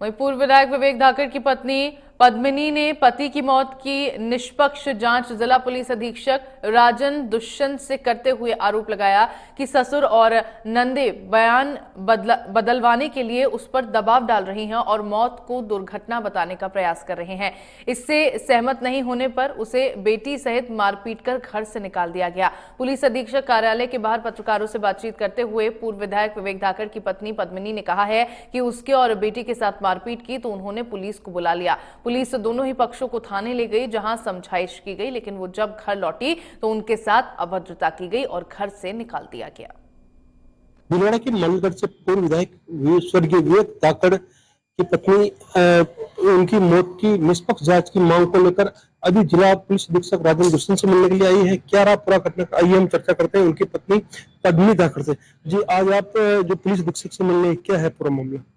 वहीं पूर्व विधायक विवेक धाकड़ की पत्नी पद्मिनी ने पति की मौत की निष्पक्ष जांच जिला पुलिस अधीक्षक राजन दुष्यंत से करते हुए आरोप लगाया कि ससुर और नंदे बयान बदलवाने के लिए उस पर दबाव डाल रही हैं और मौत को दुर्घटना बताने का प्रयास कर रहे हैं। इससे सहमत नहीं होने पर उसे बेटी सहित मारपीट कर घर से निकाल दिया गया। पुलिस अधीक्षक कार्यालय के बाहर पत्रकारों से बातचीत करते हुए पूर्व विधायक विवेक धाकड़ की पत्नी पद्मिनी ने कहा है कि उसके और बेटी के साथ मारपीट की तो उन्होंने पुलिस को बुला लिया। पुलिस दोनों ही पक्षों को थाने ले गई, जहां समझाइश की गई, लेकिन वो जब घर लौटी तो उनके साथ अभद्रता की गई और घर से निकाल दिया गया। भीलवाड़ा के मानगढ़ से पूर्व विधायक स्वर्गीय विवेक धाकड़ की पत्नी उनकी मौत की निष्पक्ष जांच की मांग को लेकर अभी जिला पुलिस अधीक्षक राजन दुष्यंत से मिलने के लिए आई है। क्या रहा पूरा घटना, आइए हम चर्चा करते हैं उनकी पत्नी पद्मिनी धाकड़ से। जी, आज आप जो पुलिस अधीक्षक से मिलने, क्या है पूरा मामला?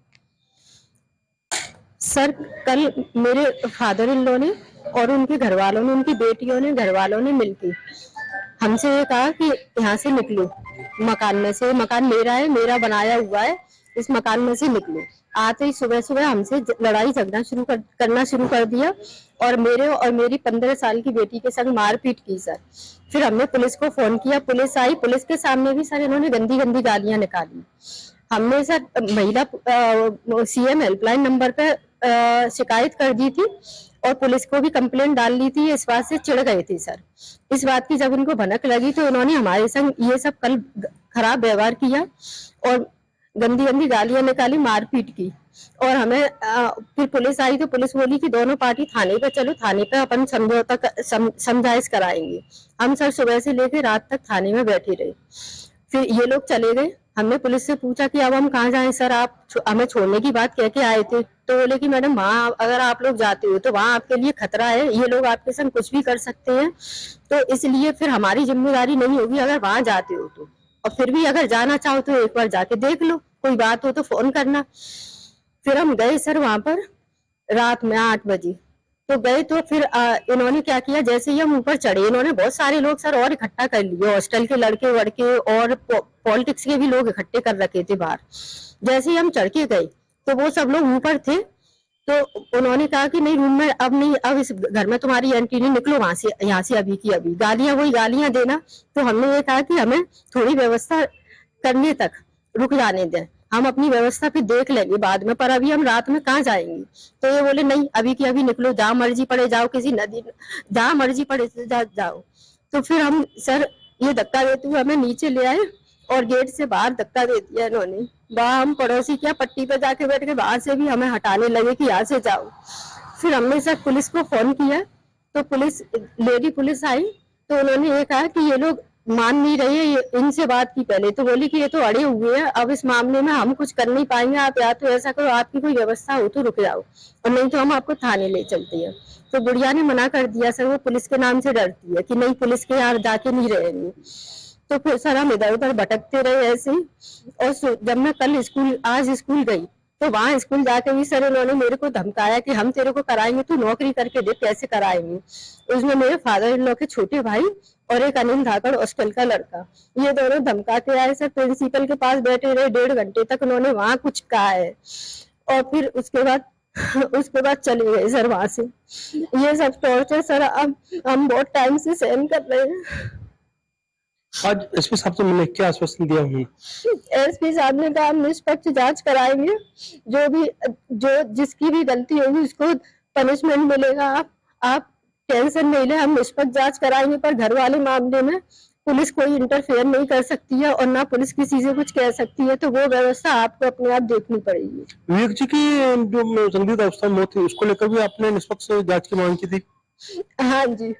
सर, कल मेरे फादर इन लॉ ने और उनके घर वालों ने, उनकी बेटियों ने, घर वालों ने मिलकर हमसे ये कहा कि यहाँ से निकलो, मकान में से, मकान मेरा है, मेरा बनाया हुआ है, इस मकान में से निकलो। आते ही सुबह सुबह हमसे लड़ाई झगड़ा करना शुरू कर दिया और मेरे और मेरी 15 साल की बेटी के संग मारपीट की सर। फिर हमने पुलिस को फोन किया, पुलिस आई, पुलिस के सामने भी सर इन्होंने गंदी गंदी गालियां निकाली। हमने सर महिला CM हेल्पलाइन नंबर पे शिकायत कर दी थी और पुलिस को भी कंप्लेंट डाल ली थी। इस बात से चिढ़ गए थे सर। इस बात की जब उनको भनक लगी तो उन्होंने हमारे संग ये सब कल खराब व्यवहार किया और गंदी गंदी गालियां निकाली, मारपीट की। और हमें फिर पुलिस आई तो पुलिस बोली कि दोनों पार्टी थाने पे चलो, थाने पे अपन समझौता समझाइश कराएंगे। हम सर सुबह से लेकर रात तक थाने में बैठे रहे। फिर ये लोग चले गए। हमने पुलिस से पूछा कि अब हम कहाँ जाएं सर, आप हमें छोड़ने की बात कह के आए थे। तो बोले कि मैडम वहाँ अगर आप लोग जाते हो तो वहाँ आपके लिए खतरा है, ये लोग आपके संग कुछ भी कर सकते हैं, तो इसलिए फिर हमारी जिम्मेदारी नहीं होगी अगर वहाँ जाते हो तो। और फिर भी अगर जाना चाहो तो एक बार जाके देख लो, कोई बात हो तो फोन करना। फिर हम गए सर वहां पर रात में 8 बजे तो गए। तो फिर इन्होंने क्या किया, जैसे ही हम ऊपर चढ़े इन्होंने बहुत सारे लोग सर और इकट्ठा कर लिए, हॉस्टल के लड़के वड़के और पॉलिटिक्स के भी लोग इकट्ठे कर रखे थे बाहर। जैसे ही हम चढ़ के गए तो वो सब लोग ऊपर थे। तो उन्होंने कहा कि नहीं रूम में अब नहीं, अब इस घर में तुम्हारी एंट्री नहीं, निकलो वहां से, यहाँ से अभी की अभी। गालियां वही गालियां देना। तो हमने ये कहा कि हमें थोड़ी व्यवस्था करने तक रुक जाने दें, हम अपनी व्यवस्था फिर देख लेंगे बाद में, पर अभी हम रात में कहाँ जाएंगे। तो ये बोले नहीं अभी की अभी निकलो, जहाँ मर्जी पड़े जाओ, किसी नदी जहाँ मर्जी पड़े जाओ। तो फिर हम सर ये धक्का देते हुए हमें नीचे ले आए और गेट से बाहर धक्का दे दिया इन्होंने। वहां हम पड़ोसी क्या पट्टी पे जाके बैठ के बाहर से भी हमें हटाने लगे कि यहाँ से जाओ। फिर हमने सर पुलिस को फोन किया तो पुलिस, लेडी पुलिस आई तो उन्होंने ये कहा कि ये लोग मान नहीं रहे, इनसे बात की पहले तो बोली कि ये तो अड़े हुए हैं, अब इस मामले में हम कुछ कर नहीं पाएंगे, आप या तो ऐसा करो आपकी कोई व्यवस्था हो तो रुक जाओ और नहीं तो हम आपको थाने ले चलते हैं। तो बुढ़िया ने मना कर दिया सर, वो पुलिस के नाम से डरती है कि नहीं पुलिस के यहाँ जाके नहीं रहेंगे। तो फिर सर हम इधर उधर भटकते रहे ऐसे ही। और जब मैं कल आज स्कूल गई तो वहां स्कूल जाके भी सर इन्होंने मेरे को धमकाया कि हम तेरे को कराएंगे, तू नौकरी करके देख कैसे कराएंगे। उसमें मेरे फादर इन लॉ के छोटे भाई और एक अनिल धाकड़ हॉस्टल का लड़का, ये दोनों धमका के आए सर। प्रिंसिपल के पास बैठे रहे 1.5 घंटे तक, उन्होंने वहां कुछ कहा है और फिर उसके बाद चले गए सर वहां से। ये सब टॉर्चर सर अब हम बहुत टाइम से सहन कर रहे हैं। आज एसपी साहब से मिलने क्या आश्वासन दिया उन्होंने? एसपी साहब ने कहा हम निष्पक्ष जांच कराएंगे, जो जिसकी भी गलती होगी उसको पनिशमेंट मिलेगा, आप टेंशन नहीं ले, हम निष्पक्ष जांच कराएंगे। पर घर वाले मामले में पुलिस कोई इंटरफेयर नहीं कर सकती है और ना पुलिस किसी से कुछ कह सकती है, तो वो व्यवस्था आपको अपने आप देखनी पड़ेगी। विवेक जी की जो संदिग्ध अवस्था में मौत थी उसको लेकर भी आपने निष्पक्ष जांच की मांग की थी? हाँ जी,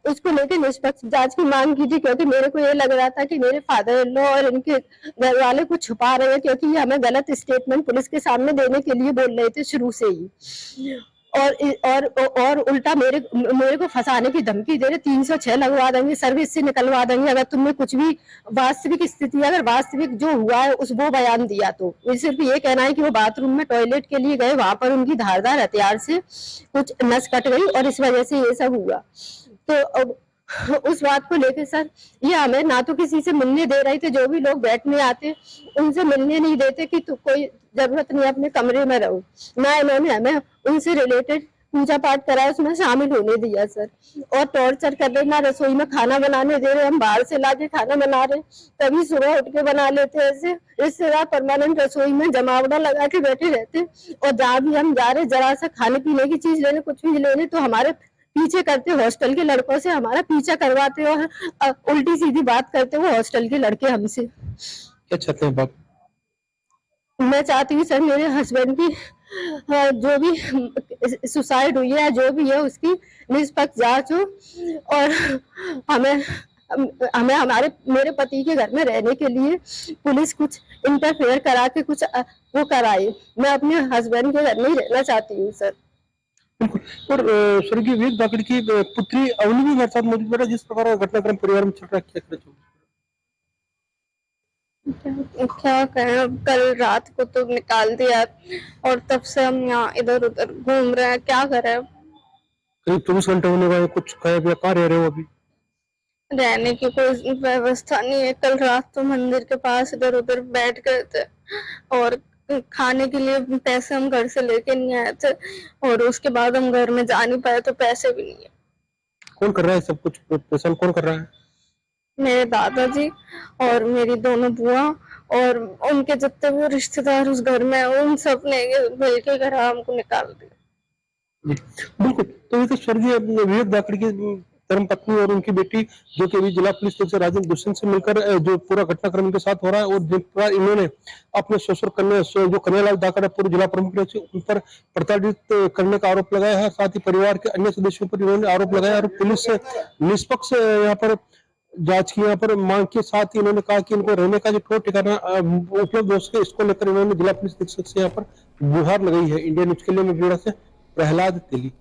उसको लेकर निष्पक्ष जांच की मांग की थी, क्योंकि मेरे को ये लग रहा था कि मेरे फादर इन लॉ और इनके घर वाले कुछ छुपा रहे हैं, क्योंकि ये हमें गलत स्टेटमेंट पुलिस के सामने देने के लिए बोल रहे थे शुरू से ही। और उल्टा मेरे को फंसाने की धमकी दे रहे, 306 लगवा देंगे, सर्विस से निकलवा देंगे अगर तुमने कुछ भी वास्तविक स्थिति, अगर वास्तविक जो हुआ है उस वो बयान दिया तो। सिर्फ ये कहना है कि वो बाथरूम में टॉयलेट के लिए गए, वहां पर उनकी धारदार हथियार से कुछ नस कट गई और इस वजह से ये सब हुआ। तो उस बात को लेकर सर ये हमें ना तो किसी से मिलने दे रहे थे, जो भी लोग बैठने आते उनसे मिलने नहीं देते कि कोई जरूरत नहीं अपने कमरे में रहो। ना इन्होंने हमें उनसे रिलेटेड पूजा पाठ करा उसमें शामिल होने दिया सर, और टॉर्चर कर रहे, ना रसोई में खाना बनाने दे रहे, हम बाहर से लाके खाना बना रहे, तभी सुबह उठ के बना लेते ऐसे। रिश्तेदार परमानेंट रसोई में जमावड़ा लगा के बैठे रहते, और जहाँ भी हम जा रहे जरा सा खाने पीने की चीज लेने, कुछ भी लेने, तो हमारे पीछे करते, हॉस्टल के लड़कों से हमारा पीछा करवाते, और उल्टी सीधी बात करते वो हॉस्टल के लड़के हमसे। क्या चाहते हैं बात? मैं चाहती हूँ सर मेरे हस्बैंड की जो भी सुसाइड हुई है, जो भी है, उसकी निष्पक्ष जांच हो, और हमें हमें हमारे मेरे पति के घर में रहने के लिए पुलिस कुछ इंटरफेयर करा के कुछ वो कराए। मैं अपने हस्बैंड के घर में ही रहना चाहती हूँ सर। बिल्कुल। और स्वर्गीय विवेक धाकड़ की पुत्री अवनी भी हमारे साथ मौजूद बेटा, जिस प्रकार का घटनाक्रम परिवार में चल रहा है, क्या कहना चाहोगे? क्या कहें, अब कल रात को तो निकाल दिया और तब से हम यहाँ इधर उधर घूम रहे हैं, क्या करें अब। करीब 24 घंटे होने वाले, कुछ खाया पिया, कहाँ रह रहे हो अभी? रहने की कोई व्यवस्था नहीं है। कल रात तो मंदिर के पास इधर उधर बैठ गए थे, और खाने के लिए पैसे हम घर से लेके नहीं आए थे, और उसके बाद हम घर में जा नहीं पाए तो पैसे भी नहीं है। कौन कर रहा है सब कुछ? परेशान कौन कर रहा है? मेरे दादाजी और मेरी दोनों बुआ और उनके जितने भी रिश्तेदार उस घर में हैं, उन सब ने मिलके घर हमको निकाल दिया। बिल्कुल। तो ये तो स्वर्गीय विवेक धाकड़ की धर्म पत्नी और उनकी बेटी, जो कि अभी जिला पुलिस अधीक्षक राजन दुष्यंत से मिलकर जो पूरा घटनाक्रम इनके साथ हो रहा है, और जिन प्रकार इन्होंने अपने ससुर कन्या जो कन्हैयालाल धाकड़ पूर्व जिला प्रमुख रहे थे, उन पर प्रताड़ित करने का आरोप लगाया है। साथ ही परिवार के अन्य सदस्यों पर इन्होंने आरोप लगाया, और पुलिस से निष्पक्ष यहाँ पर जांच की यहाँ पर मांग के साथ ही इन्होंने कहा कि इनको रहने का जो ठोस ठिकाना उपलब्ध हो सके, इसको लेकर इन्होंने जिला पुलिस अधीक्षक से यहाँ पर गुहार लगाई है। इंडिया न्यूज के लिए मैं ब्यूरो से प्रहलाद तेली।